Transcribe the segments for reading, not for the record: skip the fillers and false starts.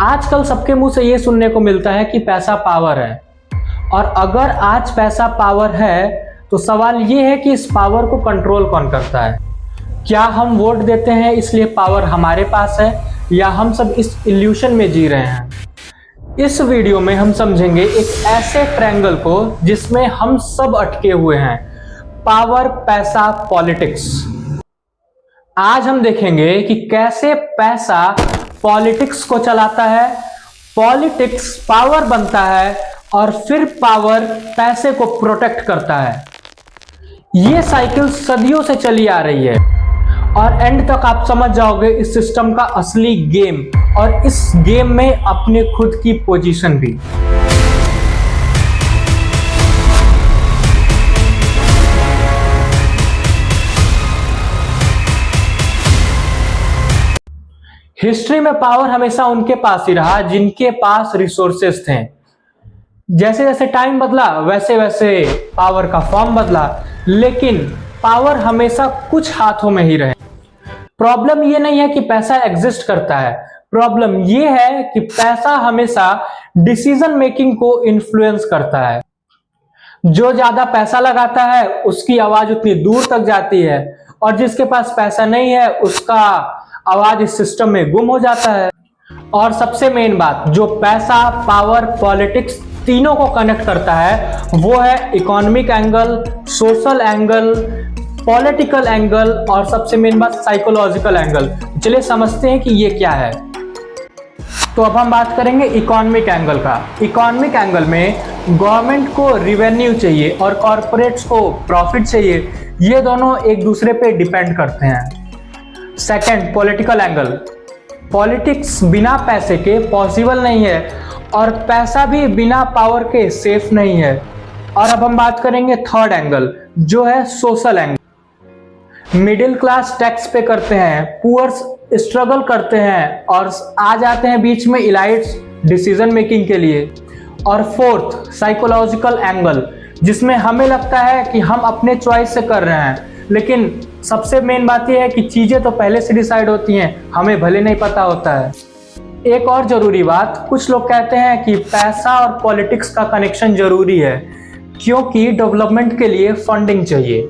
आजकल सबके मुंह से ये सुनने को मिलता है कि पैसा पावर है, और अगर आज पैसा पावर है तो सवाल ये है कि इस पावर को कंट्रोल कौन करता है। क्या हम वोट देते हैं इसलिए पावर हमारे पास है, या हम सब इस इल्यूशन में जी रहे हैं। इस वीडियो में हम समझेंगे एक ऐसे ट्रायंगल को जिसमें हम सब अटके हुए हैं, पावर, पैसा, पॉलिटिक्स। आज हम देखेंगे कि कैसे पैसा पॉलिटिक्स को चलाता है, पॉलिटिक्स पावर बनता है, और फिर पावर पैसे को प्रोटेक्ट करता है। ये साइकिल सदियों से चली आ रही है और एंड तक आप समझ जाओगे इस सिस्टम का असली गेम, और इस गेम में अपने खुद की पोजीशन भी। हिस्ट्री में पावर हमेशा उनके पास ही रहा जिनके पास रिसोर्सेस थे। जैसे जैसे टाइम बदला वैसे वैसे पावर का फॉर्म बदला, लेकिन पावर हमेशा कुछ हाथों में ही रहे। प्रॉब्लम ये नहीं है कि पैसा एग्जिस्ट करता है, प्रॉब्लम ये है कि पैसा हमेशा डिसीजन मेकिंग को इन्फ्लुएंस करता है। जो ज्यादा पैसा लगाता है उसकी आवाज उतनी दूर तक जाती है, और जिसके पास पैसा नहीं है उसका आवाज इस सिस्टम में गुम हो जाता है। और सबसे मेन बात, जो पैसा, पावर, पॉलिटिक्स तीनों को कनेक्ट करता है वो है economic angle, social angle, political angle, और सबसे मेन बात साइकोलॉजिकल एंगल। चलिए समझते हैं कि ये क्या है। तो अब हम बात करेंगे इकोनॉमिक एंगल का। इकोनॉमिक एंगल में गवर्नमेंट को रिवेन्यू चाहिए और कॉर्पोरेट्स को प्रॉफिट चाहिए, ये दोनों एक दूसरे पे डिपेंड करते हैं। Second, political angle. पॉलिटिक्स बिना पैसे के पॉसिबल नहीं है, और पैसा भी बिना पावर के सेफ नहीं है। और अब हम बात करेंगे थर्ड एंगल, जो है social angle. Middle class tax पे करते हैं, पुअर्स स्ट्रगल करते हैं, और आ जाते हैं बीच में इलाइट्स डिसीजन मेकिंग के लिए। और फोर्थ, साइकोलॉजिकल एंगल, जिसमें हमें लगता है कि हम अपने चॉइस से कर रहे हैं, लेकिन सबसे मेन बात यह है कि चीजें तो पहले से डिसाइड होती हैं, हमें भले नहीं पता होता है। एक और जरूरी बात, कुछ लोग कहते हैं कि पैसा और पॉलिटिक्स का कनेक्शन जरूरी है क्योंकि डेवलपमेंट के लिए फंडिंग चाहिए।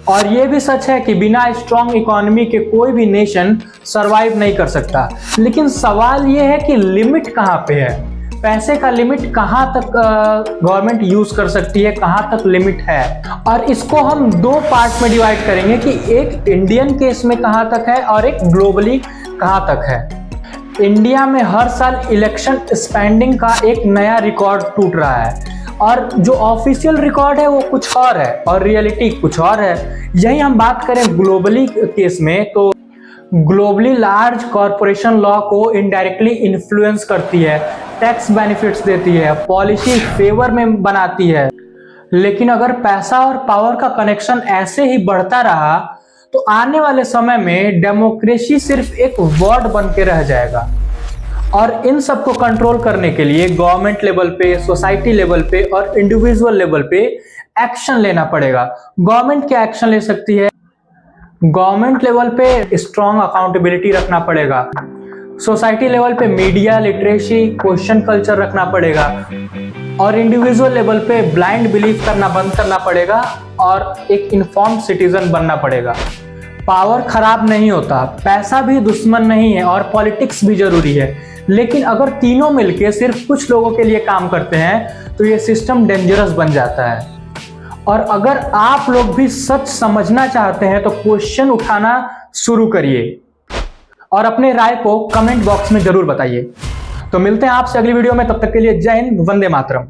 और यह भी सच है कि बिना स्ट्रांग इकोनॉमी के कोई भी नेशन सरवाइव नहीं कर सकता। लेकिन सवाल यह है कि लिमिट कहाँ पे है, पैसे का लिमिट कहाँ तक गवर्नमेंट यूज कर सकती है, कहाँ तक लिमिट है। और इसको हम दो पार्ट में डिवाइड करेंगे कि एक इंडियन केस में कहाँ तक है और एक ग्लोबली कहाँ तक है। इंडिया में हर साल इलेक्शन स्पेंडिंग का एक नया रिकॉर्ड टूट रहा है, और जो ऑफिशियल रिकॉर्ड है वो कुछ और है और रियलिटी कुछ और है। यही हम बात करें ग्लोबली केस में, तो ग्लोबली लार्ज कॉरपोरेशन लॉ को इनडायरेक्टली इन्फ्लुएंस करती है, टैक्स बेनिफिट्स देती है, पॉलिसी फेवर में बनाती है। लेकिन अगर पैसा और पावर का कनेक्शन ऐसे ही बढ़ता रहा तो आने वाले समय में डेमोक्रेसी सिर्फ एक वर्ड बन के रह जाएगा। और इन सबको कंट्रोल करने के लिए गवर्नमेंट लेवल पे, सोसाइटी लेवल पे और इंडिविजुअल लेवल पे एक्शन लेना पड़ेगा। गवर्नमेंट क्या एक्शन ले सकती है? गवर्नमेंट लेवल पे स्ट्रॉन्ग अकाउंटेबिलिटी रखना पड़ेगा, सोसाइटी लेवल पे मीडिया लिटरेसी, क्वेश्चन कल्चर रखना पड़ेगा, और इंडिविजुअल लेवल पे ब्लाइंड बिलीव करना बंद करना पड़ेगा और एक इन्फॉर्म्ड सिटीजन बनना पड़ेगा। पावर खराब नहीं होता, पैसा भी दुश्मन नहीं है, और पॉलिटिक्स भी जरूरी है। लेकिन अगर तीनों मिलके सिर्फ कुछ लोगों के लिए काम करते हैं तो ये सिस्टम डेंजरस बन जाता है। और अगर आप लोग भी सच समझना चाहते हैं तो क्वेश्चन उठाना शुरू करिए, और अपने राय को कमेंट बॉक्स में जरूर बताइए। तो मिलते हैं आपसे अगली वीडियो में, तब तक के लिए जय हिंद, वंदे मातरम।